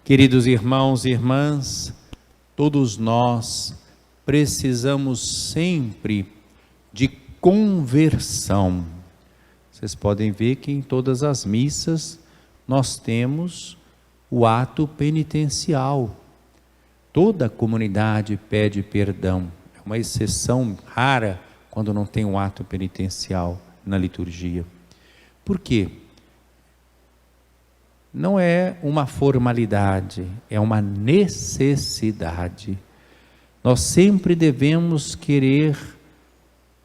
Queridos irmãos e irmãs, todos nós precisamos sempre de conversão. Vocês podem ver que em todas as missas nós temos o ato penitencial. Toda a comunidade pede perdão. É uma exceção rara quando não tem um ato penitencial na liturgia. Por quê? Não é uma formalidade, é uma necessidade. Nós sempre devemos querer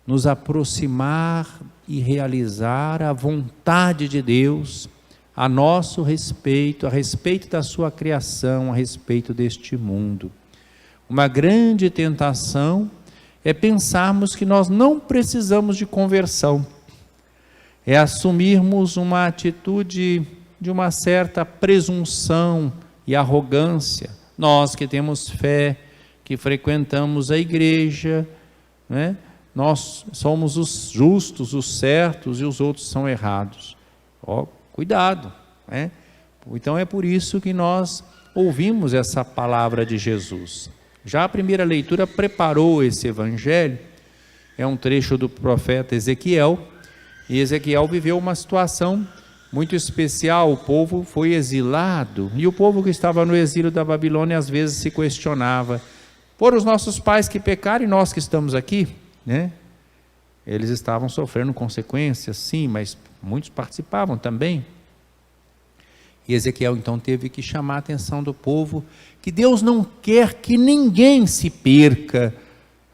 nos aproximar e realizar a vontade de Deus a nosso respeito, a respeito da sua criação, a respeito deste mundo. Uma grande tentação é pensarmos que nós não precisamos de conversão, é assumirmos uma atitude de uma certa presunção e arrogância. Nós que temos fé, que frequentamos a igreja, né? Nós somos os justos, os certos, e os outros são errados. Cuidado, né? Então é por isso que nós ouvimos essa palavra de Jesus. Já a primeira leitura preparou esse evangelho, é um trecho do profeta Ezequiel, e Ezequiel viveu uma situação muito especial. O povo foi exilado, e o povo que estava no exílio da Babilônia às vezes se questionava: foram os nossos pais que pecaram e nós que estamos aqui, né? Eles estavam sofrendo consequências, sim, mas muitos participavam também. E Ezequiel então teve que chamar a atenção do povo, que Deus não quer que ninguém se perca.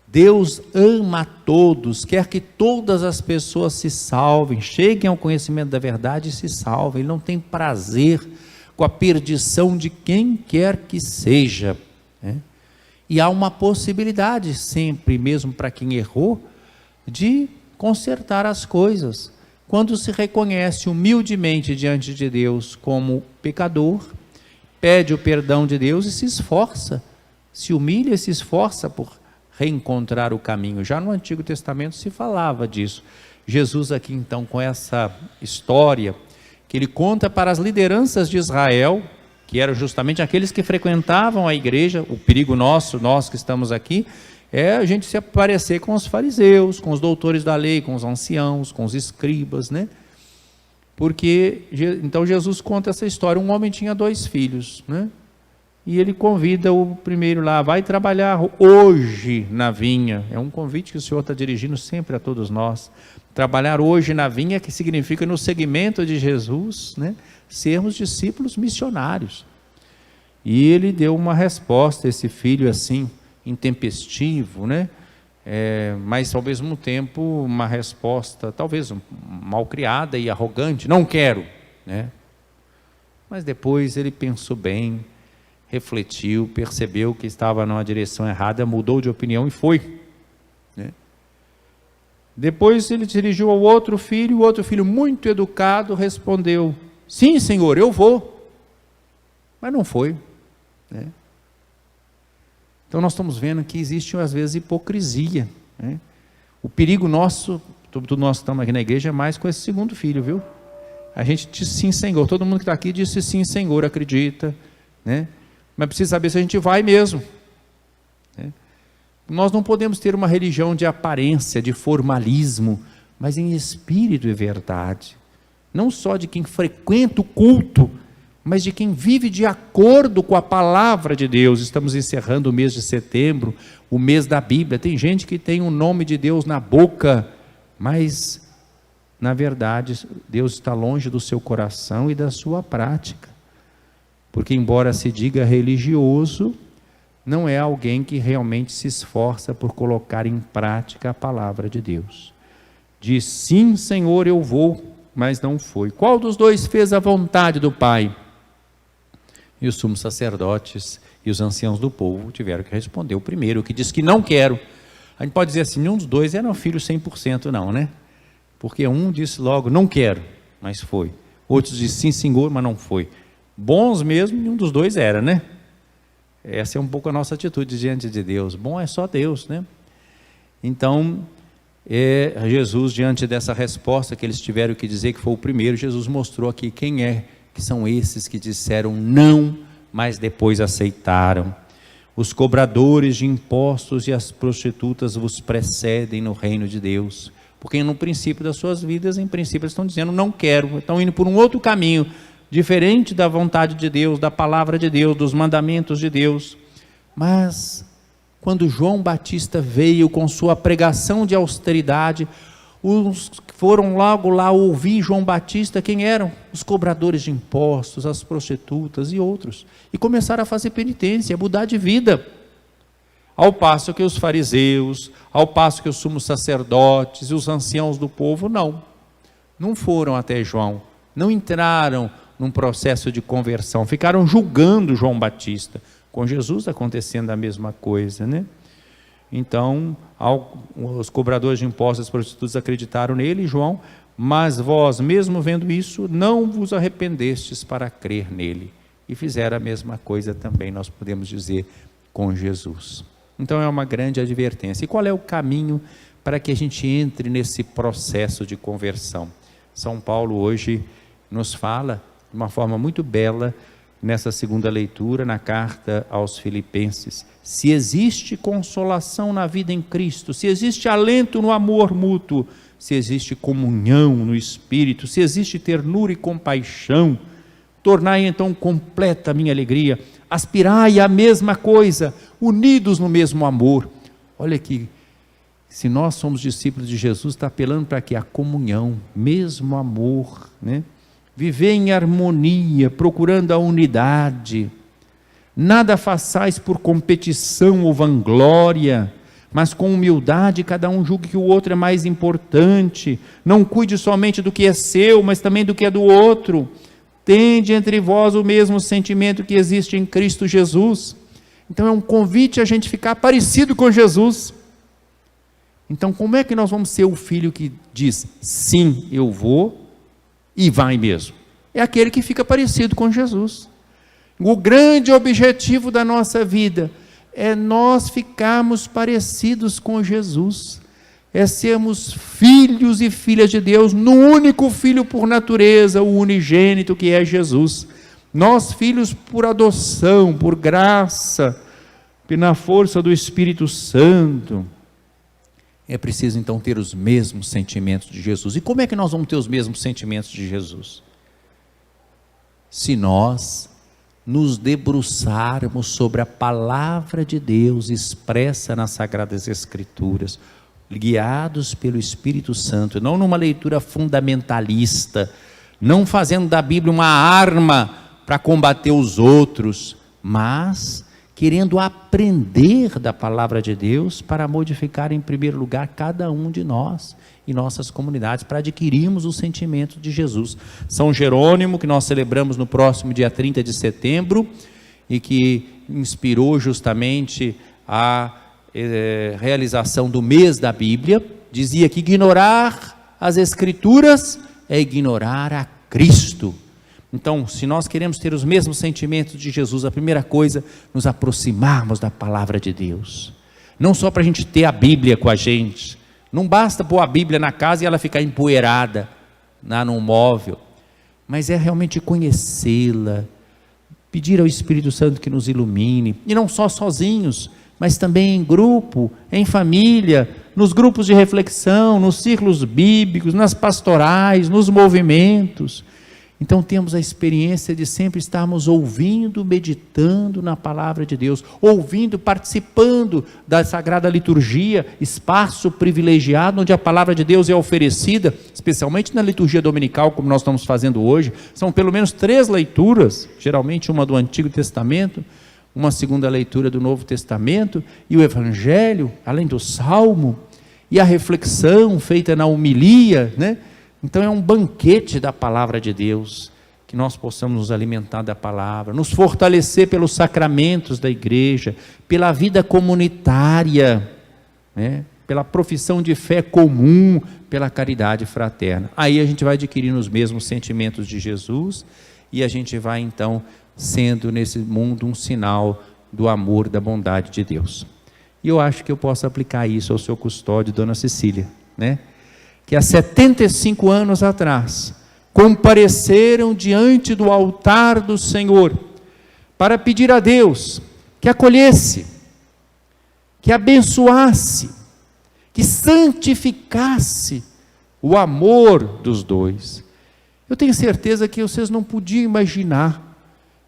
Deus ama a todos, quer que todas as pessoas se salvem, cheguem ao conhecimento da verdade e se salvem. Ele não tem prazer com a perdição de quem quer que seja, né? E há uma possibilidade sempre, mesmo para quem errou, de consertar as coisas. Quando se reconhece humildemente diante de Deus como pecador, pede o perdão de Deus e se esforça, se humilha e se esforça por reencontrar o caminho. Já no Antigo Testamento se falava disso. Jesus aqui então, com essa história que ele conta para as lideranças de Israel, que eram justamente aqueles que frequentavam a igreja. O perigo nosso, nós que estamos aqui, é a gente se parecer com os fariseus, com os doutores da lei, com os anciãos, com os escribas, né? Porque, então Jesus conta essa história. Um homem tinha 2 filhos, né? E ele convida o primeiro lá: vai trabalhar hoje na vinha. É um convite que o Senhor está dirigindo sempre a todos nós. Trabalhar hoje na vinha, que significa, no segmento de Jesus, né, sermos discípulos missionários. E ele deu uma resposta, esse filho assim, intempestivo, né? Mas ao mesmo tempo uma resposta talvez mal criada e arrogante: não quero, né? Mas depois ele pensou bem, refletiu, percebeu que estava numa direção errada, mudou de opinião e foi, né? Depois ele dirigiu ao outro filho, o outro filho, muito educado, respondeu: sim, Senhor, eu vou. Mas não foi, né? Então nós estamos vendo que existe às vezes hipocrisia, né? O perigo nosso, sobretudo nós que estamos aqui na igreja, é mais com esse segundo filho, viu? A gente disse sim, Senhor. Todo mundo que está aqui disse sim, Senhor, acredita, né? Mas precisa saber se a gente vai mesmo, né? Nós não podemos ter uma religião de aparência, de formalismo, mas em espírito e verdade. Não só de quem frequenta o culto, mas de quem vive de acordo com a palavra de Deus. Estamos encerrando o mês de setembro, o mês da Bíblia. Tem gente que tem o nome de Deus na boca, mas, na verdade, Deus está longe do seu coração e da sua prática. Porque, embora se diga religioso, não é alguém que realmente se esforça por colocar em prática a palavra de Deus. Diz: sim, Senhor, eu vou, mas não foi. Qual dos 2 fez a vontade do Pai? E os sumos sacerdotes e os anciãos do povo tiveram que responder. O primeiro, que disse que não quero. A gente pode dizer assim: nenhum dos 2 era um filho 100% não, né? Porque um disse logo: não quero, mas foi. Outros disse: sim, Senhor, mas não foi. Bons mesmo, nenhum dos 2 era, né? Essa é um pouco a nossa atitude diante de Deus. Bom é só Deus, né? Então, Jesus, diante dessa resposta que eles tiveram que dizer que foi o primeiro, Jesus mostrou aqui quem é que são esses que disseram não, mas depois aceitaram. Os cobradores de impostos e as prostitutas vos precedem no reino de Deus. Porque no princípio das suas vidas, em princípio, eles estão dizendo, não quero, estão indo por um outro caminho, diferente da vontade de Deus, da palavra de Deus, dos mandamentos de Deus. Mas, quando João Batista veio com sua pregação de austeridade, os que foram logo lá ouvir João Batista, quem eram? Os cobradores de impostos, as prostitutas e outros. E começaram a fazer penitência, a mudar de vida. Ao passo que os fariseus, ao passo que os sumos sacerdotes e os anciãos do povo, não foram até João, não entraram num processo de conversão, ficaram julgando João Batista. Com Jesus acontecendo a mesma coisa, né? Então, os cobradores de impostos e prostitutas acreditaram nele, João, mas vós, mesmo vendo isso, não vos arrependestes para crer nele. E fizeram a mesma coisa também, nós podemos dizer, com Jesus. Então é uma grande advertência. E qual é o caminho para que a gente entre nesse processo de conversão? São Paulo hoje nos fala de uma forma muito bela, nessa segunda leitura, na carta aos Filipenses. Se existe consolação na vida em Cristo, se existe alento no amor mútuo, se existe comunhão no Espírito, se existe ternura e compaixão, tornai então completa a minha alegria, aspirai à mesma coisa, unidos no mesmo amor. Olha aqui, se nós somos discípulos de Jesus, está apelando para quê? A comunhão, mesmo amor, né? Viver em harmonia, procurando a unidade. Nada façais por competição ou vanglória, mas com humildade cada um julgue que o outro é mais importante. Não cuide somente do que é seu, mas também do que é do outro. Tende entre vós o mesmo sentimento que existe em Cristo Jesus. Então é um convite a gente ficar parecido com Jesus. Então como é que nós vamos ser o filho que diz, sim, eu vou, e vai mesmo? É aquele que fica parecido com Jesus. O grande objetivo da nossa vida é nós ficarmos parecidos com Jesus, é sermos filhos e filhas de Deus, no único filho por natureza, o unigênito que é Jesus. Nós filhos por adoção, por graça, na força do Espírito Santo. É preciso então ter os mesmos sentimentos de Jesus. E como é que nós vamos ter os mesmos sentimentos de Jesus? Se nós nos debruçarmos sobre a palavra de Deus expressa nas Sagradas Escrituras, guiados pelo Espírito Santo, não numa leitura fundamentalista, não fazendo da Bíblia uma arma para combater os outros, mas querendo aprender da palavra de Deus para modificar em primeiro lugar cada um de nós e nossas comunidades, para adquirirmos o sentimento de Jesus. São Jerônimo, que nós celebramos no próximo dia 30 de setembro, e que inspirou justamente a realização do mês da Bíblia, dizia que ignorar as Escrituras é ignorar a Cristo. Então, se nós queremos ter os mesmos sentimentos de Jesus, a primeira coisa, nos aproximarmos da palavra de Deus. Não só para a gente ter a Bíblia com a gente. Não basta pôr a Bíblia na casa e ela ficar empoeirada num móvel. Mas é realmente conhecê-la, pedir ao Espírito Santo que nos ilumine. E não só sozinhos, mas também em grupo, em família, nos grupos de reflexão, nos círculos bíblicos, nas pastorais, nos movimentos. Então temos a experiência de sempre estarmos ouvindo, meditando na palavra de Deus, ouvindo, participando da Sagrada Liturgia, espaço privilegiado onde a palavra de Deus é oferecida, especialmente na liturgia dominical, como nós estamos fazendo hoje. São pelo menos 3 leituras, geralmente uma do Antigo Testamento, uma segunda leitura do Novo Testamento, e o Evangelho, além do Salmo, e a reflexão feita na homilia, né? Então é um banquete da palavra de Deus, que nós possamos nos alimentar da palavra, nos fortalecer pelos sacramentos da igreja, pela vida comunitária, né? Pela profissão de fé comum, pela caridade fraterna. Aí a gente vai adquirindo os mesmos sentimentos de Jesus, e a gente vai então sendo nesse mundo um sinal do amor, da bondade de Deus. E eu acho que eu posso aplicar isso ao seu custódio, Dona Cecília, né? Que há 75 anos atrás, compareceram diante do altar do Senhor, para pedir a Deus que acolhesse, que abençoasse, que santificasse o amor dos dois. Eu tenho certeza que vocês não podiam imaginar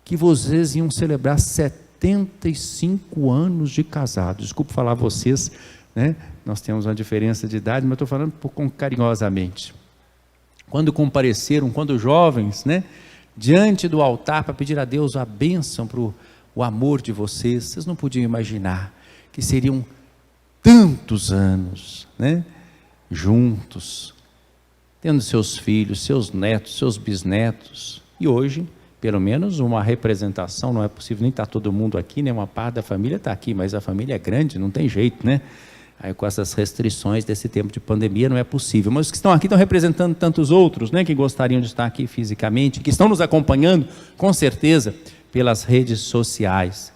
que vocês iam celebrar 75 anos de casado. Desculpe falar vocês, né? Nós temos uma diferença de idade, mas estou falando carinhosamente. Quando compareceram, quando jovens, né, diante do altar para pedir a Deus a bênção para o amor de vocês não podiam imaginar que seriam tantos anos, né, juntos, tendo seus filhos, seus netos, seus bisnetos, e hoje, pelo menos uma representação, não é possível nem estar todo mundo aqui, né, uma parte da família está aqui, mas a família é grande, não tem jeito, né? Aí com essas restrições desse tempo de pandemia não é possível, mas os que estão aqui estão representando tantos outros, né, que gostariam de estar aqui fisicamente, que estão nos acompanhando, com certeza, pelas redes sociais.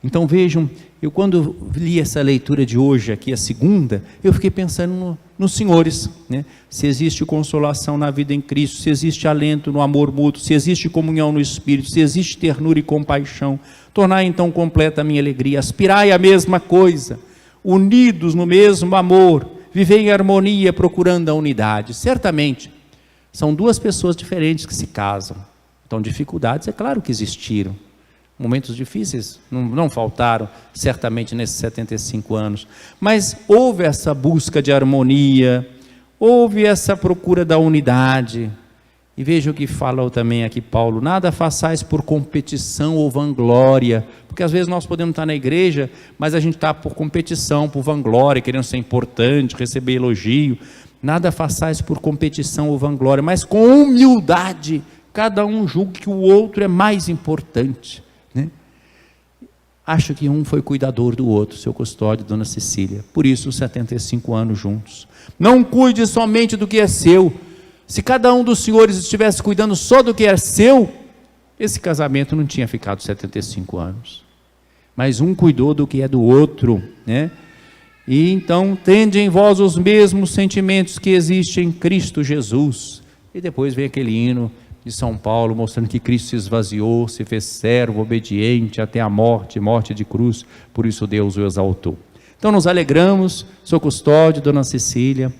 Então vejam, eu quando li essa leitura de hoje aqui, a segunda, eu fiquei pensando nos senhores, né? Se existe consolação na vida em Cristo, se existe alento no amor mútuo, se existe comunhão no Espírito, se existe ternura e compaixão, tornai então completa a minha alegria, aspirai a mesma coisa, unidos no mesmo amor, viver em harmonia, procurando a unidade. Certamente, são duas pessoas diferentes que se casam. Então, dificuldades, é claro que existiram. Momentos difíceis não faltaram, certamente, nesses 75 anos. Mas houve essa busca de harmonia, houve essa procura da unidade. E veja o que fala também aqui Paulo, nada façais por competição ou vanglória, porque às vezes nós podemos estar na igreja, mas a gente está por competição, por vanglória, querendo ser importante, receber elogio. Nada façais por competição ou vanglória, mas com humildade, cada um julgue que o outro é mais importante, né? Acho que um foi cuidador do outro, seu custódio, dona Cecília, por isso os 75 anos juntos. Não cuide somente do que é seu. Se cada um dos senhores estivesse cuidando só do que é seu, esse casamento não tinha ficado 75 anos. Mas um cuidou do que é do outro, né? E então, tende em vós os mesmos sentimentos que existem em Cristo Jesus. E depois vem aquele hino de São Paulo, mostrando que Cristo se esvaziou, se fez servo, obediente até a morte, morte de cruz, por isso Deus o exaltou. Então nos alegramos, seu custódio, dona Cecília,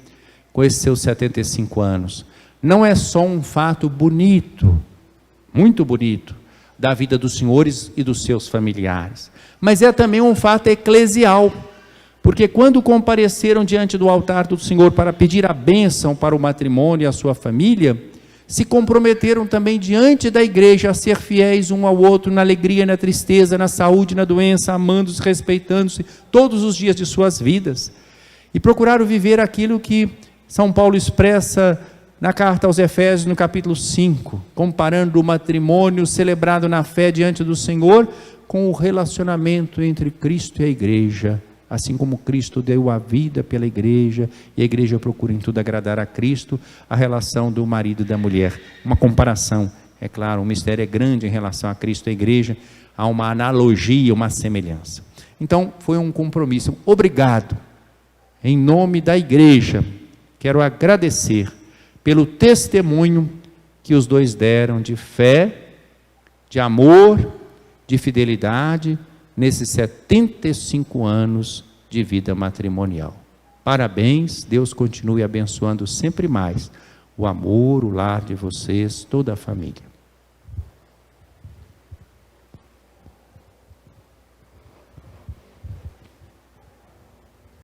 com esses seus 75 anos. Não é só um fato bonito, muito bonito, da vida dos senhores e dos seus familiares, mas é também um fato eclesial, porque quando compareceram diante do altar do Senhor para pedir a bênção para o matrimônio e a sua família, se comprometeram também diante da igreja a ser fiéis um ao outro na alegria e na tristeza, na saúde e na doença, amando-se, respeitando-se todos os dias de suas vidas, e procuraram viver aquilo que São Paulo expressa na carta aos Efésios, no capítulo 5, comparando o matrimônio celebrado na fé diante do Senhor com o relacionamento entre Cristo e a igreja, assim como Cristo deu a vida pela igreja, e a igreja procura em tudo agradar a Cristo, a relação do marido e da mulher. Uma comparação, é claro, o mistério é grande em relação a Cristo e a igreja, há uma analogia, uma semelhança. Então, foi um compromisso. Obrigado, em nome da igreja, quero agradecer pelo testemunho que os dois deram de fé, de amor, de fidelidade, nesses 75 anos de vida matrimonial. Parabéns, Deus continue abençoando sempre mais o amor, o lar de vocês, toda a família.